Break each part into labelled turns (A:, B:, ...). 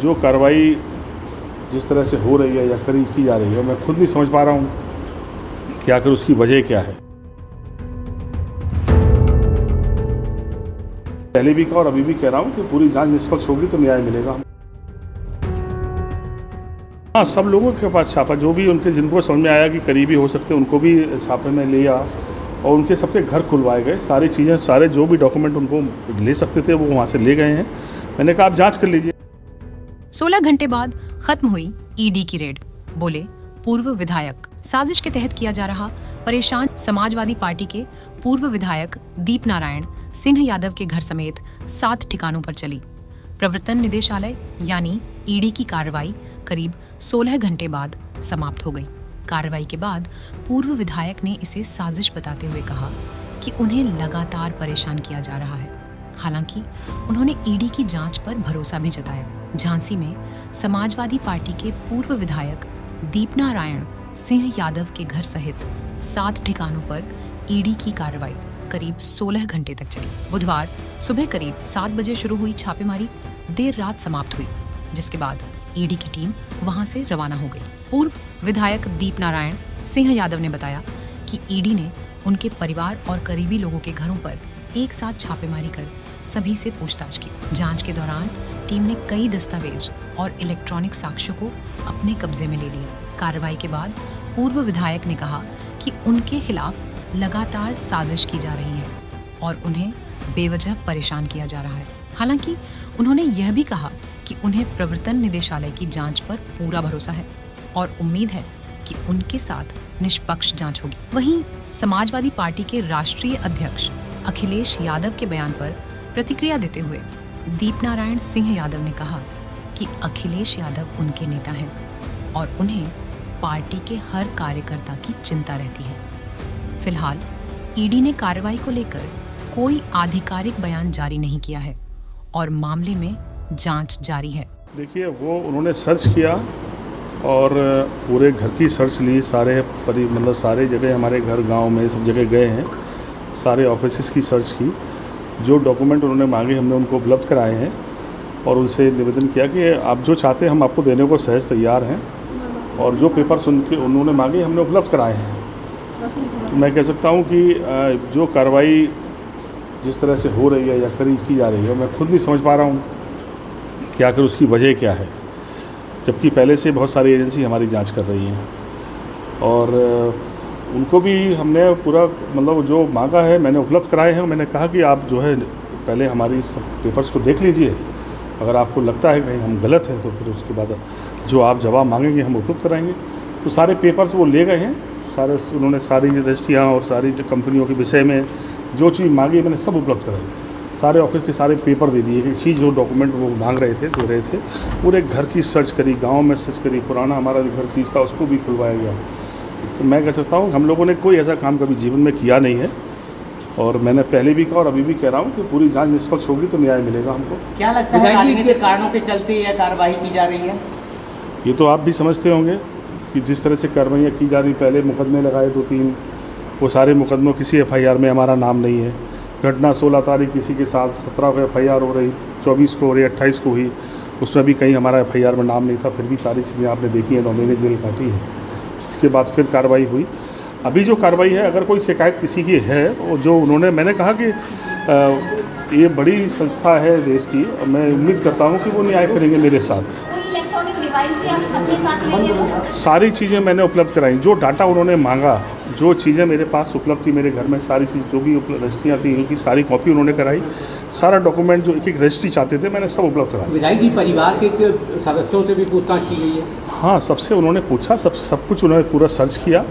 A: जो कार्रवाई जिस तरह से हो रही है या की जा रही है, मैं खुद नहीं समझ पा रहा हूँ कि आखिर उसकी वजह क्या है। पहले भी कहा और अभी भी कह रहा हूँ कि पूरी जांच निष्पक्ष होगी तो न्याय मिलेगा। हाँ, सब लोगों के पास छापा, जो भी उनके जिनको समझ में आया कि करीबी हो सकते उनको भी छापे में लिया और उनके सबके घर खुलवाए गए। सारी चीज़ें, सारे जो भी डॉक्यूमेंट उनको ले सकते थे वो वहाँ से ले गए हैं। मैंने कहा आप जांच कर लीजिए।
B: 16 घंटे बाद खत्म हुई ईडी की रेड। बोले पूर्व विधायक। साजिश के तहत किया जा रहा परेशान समाजवादी पार्टी के पूर्व विधायक दीप नारायण सिंह यादव के घर समेत 7 ठिकानों पर चली। प्रवर्तन निदेशालय यानी ईडी की कार्रवाई करीब 16 घंटे बाद समाप्त हो गई। कार्रवाई के बाद पूर्व विधायक ने इसे साजिश बताते हुए कहा कि उन्हें लगातार परेशान किया जा रहा है। हालांकि उन्होंने ईडी की जांच पर भरोसा भी जताया। झांसी में समाजवादी पार्टी के पूर्व विधायक दीप नारायण सिंह यादव के घर सहित 7 ठिकानों पर ईडी की कार्रवाई करीब 16 घंटे तक चली। बुधवार सुबह करीब 7 बजे शुरू हुई छापेमारी देर रात समाप्त हुई, जिसके बाद ईडी की टीम वहां से रवाना हो गई। पूर्व विधायक दीप नारायण सिंह यादव ने बताया कि ईडी ने उनके परिवार और करीबी लोगों के घरों पर एक साथ छापेमारी कर सभी से पूछताछ की। जांच के दौरान टीम ने कई दस्तावेज और इलेक्ट्रॉनिक साक्ष्यों को अपने कब्जे में ले लिया। कार्रवाई के बाद पूर्व विधायक ने कहा कि उनके खिलाफ लगातार साजिश की जा रही है और उन्हें बेवजह परेशान किया जा रहा है। हालांकि उन्होंने यह भी कहा कि उन्हें प्रवर्तन निदेशालय की जांच पर पूरा भरोसा है और उम्मीद है कि उनके साथ निष्पक्ष जांच होगी। वहीं समाजवादी पार्टी के राष्ट्रीय अध्यक्ष अखिलेश यादव के बयान पर प्रतिक्रिया देते हुए दीप नारायण सिंह यादव ने कहा कि अखिलेश यादव उनके नेता हैं और उन्हें पार्टी के हर कार्यकर्ता की चिंता रहती है। फिलहाल ईडी ने कार्रवाई को लेकर कोई आधिकारिक बयान जारी नहीं किया है और मामले में जांच जारी है।
A: देखिए, वो उन्होंने सर्च किया और पूरे घर की सर्च ली। सारे जगह, हमारे घर गांव में सब जगह गए हैं, सारे ऑफिसेस की सर्च की। जो डॉक्यूमेंट उन्होंने मांगे हमने उनको उपलब्ध कराए हैं और उनसे निवेदन किया कि आप जो चाहते हैं हम आपको देने को सहज तैयार हैं, और जो पेपर्स उन्होंने मांगे हमने उपलब्ध कराए हैं। तो मैं कह सकता हूँ कि जो कार्रवाई जिस तरह से हो रही है या की जा रही है, मैं खुद नहीं समझ पा रहा हूँ कि आखिर उसकी वजह क्या है, जबकि पहले से बहुत सारी एजेंसी हमारी जांच कर रही हैं और उनको भी हमने पूरा जो मांगा है मैंने उपलब्ध कराए हैं। मैंने कहा कि आप जो है पहले हमारी सब पेपर्स को देख लीजिए, अगर आपको लगता है कहीं हम गलत हैं तो फिर उसके बाद जो आप जवाब मांगेंगे हम उपलब्ध कराएंगे। तो सारे पेपर्स वो ले गए हैं, उन्होंने सारी रजिस्ट्रियाँ और सारी कंपनियों के विषय में जो चीज़ मांगी मैंने सब उपलब्ध कराई। सारे ऑफिस के सारे पेपर दे दिए, एक चीज़ जो डॉक्यूमेंट वो मांग रहे थे दे रहे थे। पूरे घर की सर्च करी, गांव में सर्च करी, पुराना हमारा जो घर सीज था उसको भी खुलवाया गया। तो मैं कह सकता हूँ हम लोगों ने कोई ऐसा काम कभी जीवन में किया नहीं है और मैंने पहले भी कहा और अभी भी कह रहा हूँ कि पूरी जांच निष्पक्ष होगी तो न्याय मिलेगा हमको।
C: क्या लगता है राजनीतिक कारणों के चलते यह कार्रवाई की जा रही है?
A: ये तो आप भी समझते होंगे कि जिस तरह से कार्रवाइयाँ की जा रही, पहले मुकदमे लगाए 2-3, वो सारे मुकदमों किसी FIR में हमारा नाम नहीं है। घटना 16 तारीख किसी के साथ 17 को FIR हो रही, 24 को हो रही, 28 को हुई, उसमें भी कहीं हमारा FIR में नाम नहीं था। फिर भी सारी चीज़ें आपने देखी हैं, 9 महीने जेल काटी है। इसके बाद फिर कार्रवाई हुई। अभी जो कार्रवाई है, अगर कोई शिकायत किसी की है और जो मैंने कहा कि ये बड़ी संस्था है देश की और मैं उम्मीद करता हूँ कि वो न्याय करेंगे मेरे साथ। सारी चीज़ें मैंने उपलब्ध कराई, जो डाटा उन्होंने मांगा, जो चीज़ें मेरे पास उपलब्ध थी मेरे घर में, सारी चीज़ जो भी रजिस्ट्रियाँ थी उनकी सारी कॉपी उन्होंने कराई। सारा डॉक्यूमेंट जो एक रजिस्ट्री चाहते थे मैंने सब उपलब्ध कराया।
C: विधायक जी परिवार के सदस्यों से भी पूछताछ की गई है?
A: हाँ, सबसे उन्होंने पूछा, सब कुछ उन्होंने पूरा सर्च किया।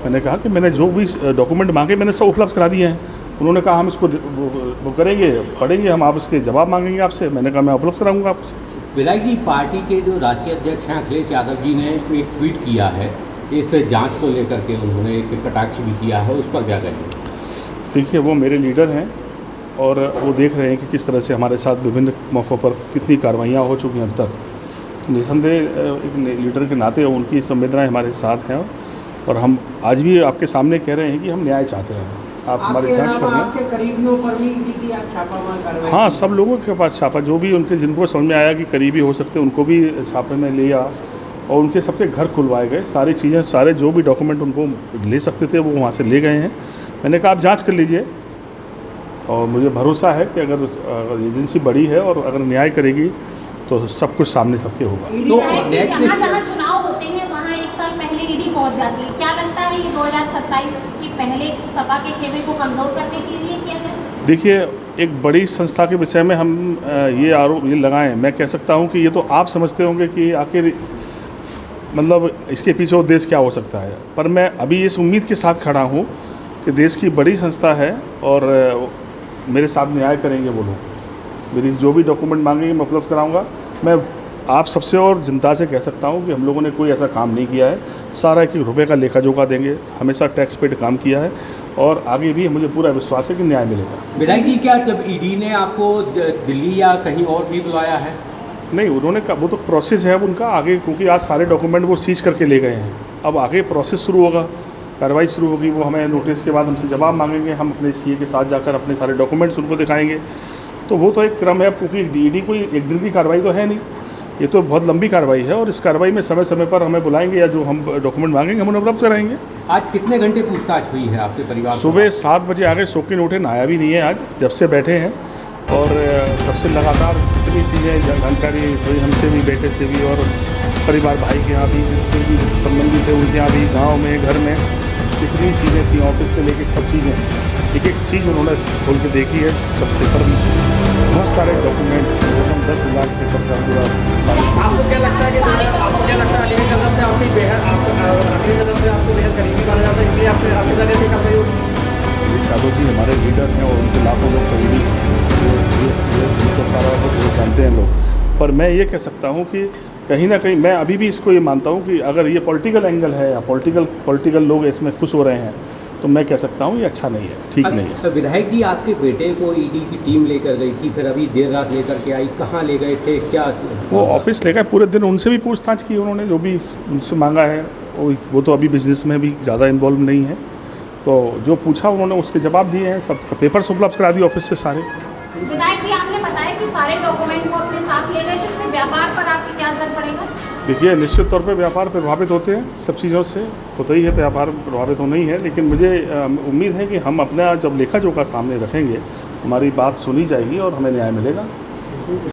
A: मैंने कहा कि मैंने जो भी डॉक्यूमेंट मांगे मैंने सब उपलब्ध करा दिए हैं। उन्होंने कहा हम इसको वो करेंगे, पढ़ेंगे, हम आप इसके जवाब मांगेंगे आपसे। मैंने कहा मैं उपलब्ध कराऊंगा आपसे।
C: विधायक जी पार्टी के जो राष्ट्रीय अध्यक्ष हैं अखिलेश यादव जी ने एक ट्वीट किया है, इस जांच को लेकर के उन्होंने एक कटाक्ष भी किया है, उस पर क्या कहेंगे?
A: देखिए, वो मेरे लीडर हैं और वो देख रहे हैं कि किस तरह से हमारे साथ विभिन्न मौक़ों पर कितनी कार्रवाइयाँ हो चुकी हैं अब तक। निसंदेह एक लीडर के नाते उनकी संवेदनाएँ हमारे साथ हैं और हम आज भी आपके सामने कह रहे हैं कि हम न्याय चाहते हैं। आप हमारी जांच कर लें।
D: आपके करीबियों पर भी ईडी की आज छापामार कार्रवाई?
A: हाँ, सब लोगों के पास छापा, जो भी उनके जिनको समझ में आया कि करीबी हो सकते उनको भी छापे में लिया और उनके सबके घर खुलवाए गए। सारी चीज़ें, सारे जो भी डॉक्यूमेंट उनको ले सकते थे वो वहाँ से ले गए हैं। मैंने कहा आप जांच कर लीजिए और मुझे भरोसा है कि अगर एजेंसी बड़ी है और अगर न्याय करेगी तो सब कुछ सामने सबके होगा।
C: तो
E: जहाँ जहाँ चुनाव होते हैं वहाँ एक साल पहले ईडी पहुँच जाती है। क्या लगता है ये 2027 की पहले सपा के खेमे को कमजोर करने के लिए किया गया?
A: देखिए, एक बड़ी संस्था के विषय में हम ये आरोप ये लगाएं, मैं कह सकता हूं कि ये तो आप समझते होंगे कि आखिर मतलब इसके पीछे उद्देश्य क्या हो सकता है, पर मैं अभी इस उम्मीद के साथ खड़ा हूं कि देश की बड़ी संस्था है और मेरे साथ न्याय करेंगे वो लोग। मेरी जो भी डॉक्यूमेंट मांगेंगे मैं उपलब्ध कराऊंगा। मैं आप सबसे और जनता से कह सकता हूं कि हम लोगों ने कोई ऐसा काम नहीं किया है। सारा एक रुपये का लेखा जोखा देंगे, हमेशा टैक्स पेड काम किया है और आगे भी मुझे पूरा विश्वास है कि न्याय मिलेगा।
C: विधायक जी, क्या जब ईडी ने आपको दिल्ली या कहीं और भी बुलाया है?
A: नहीं, उन्होंने कहा वो तो प्रोसेस है अब उनका आगे, क्योंकि आज सारे डॉक्यूमेंट वो सीज करके ले गए हैं। अब आगे प्रोसेस शुरू होगा, कार्रवाई शुरू होगी। वो हमें नोटिस के बाद हमसे जवाब मांगेंगे, हम अपने सीए के साथ जाकर अपने सारे डॉक्यूमेंट्स उनको दिखाएंगे। तो वो तो एक क्रम है, क्योंकि ईडी कोई एक दिन की कार्रवाई तो है नहीं, ये तो बहुत लंबी कार्रवाई है और इस कार्रवाई में समय समय पर हमें बुलाएंगे या जो हम डॉक्यूमेंट मांगेंगे हम उन्हें उपलब्ध कराएंगे।
C: आज कितने घंटे पूछताछ हुई है आपके परिवार?
A: सुबह 7 बजे आ गए, सो के उठे, नहाया भी नहीं है आज जब से बैठे हैं और तब से लगातार जितनी चीज़ें जानकारी हुई हमसे भी, बेटे से भी और परिवार भाई के यहाँ भी, जिनसे भी संबंधित है उनके यहाँ भी, गाँव में, घर में जितनी चीज़ें थी, ऑफिस से लेके सब चीज़ें, एक एक चीज़ उन्होंने खोल के देखी है। सब पेपर में बहुत सारे डॉक्यूमेंट, 10,000 पेपर का पूरा।
D: आपको क्या लगता है कि आपको क्या लगता है अली कदम से आपकी बेहद अली कदम से आपको बेहद करीबी माना जाता है, इसलिए आपके जरिए से करते हो?
A: यादव जी हमारे लीडर हैं और उनके लाखों लोग करीबी तो सारा वो जानते हैं लोग। पर मैं ये कह सकता हूँ कि कहीं ना कहीं मैं अभी भी इसको ये मानता हूँ कि अगर ये पॉलिटिकल एंगल है या पॉलिटिकल लोग इसमें खुश हो रहे हैं तो मैं कह सकता हूँ ये अच्छा नहीं है, ठीक नहीं है।
C: तो विधायक जी, आपके बेटे को ईडी की टीम लेकर गई थी, फिर अभी देर रात लेकर के आई, कहाँ ले गए थे, क्या?
A: वो ऑफिस ले गए, पूरे दिन उनसे भी पूछताछ की उन्होंने, जो भी उनसे मांगा है। वो तो अभी बिजनेस में भी ज़्यादा इन्वॉल्व नहीं है, तो जो पूछा उन्होंने उसके जवाब दिए हैं। सब पेपर्स उपलब्ध करा दिए ऑफिस से सारे।
E: विधायक जी, आपने बताया कि सारे डॉक्यूमेंट को अपने साथ ले गए थे, इससे व्यापार पर आपकी क्या असर पड़ेगा?
A: देखिए, निश्चित तौर पे व्यापार प्रभावित होते हैं, सब चीज़ों से होता ही है, व्यापार प्रभावित हो नहीं है। लेकिन मुझे उम्मीद है कि हम अपना जब लेखा जोखा सामने रखेंगे, हमारी बात सुनी जाएगी और हमें न्याय मिलेगा।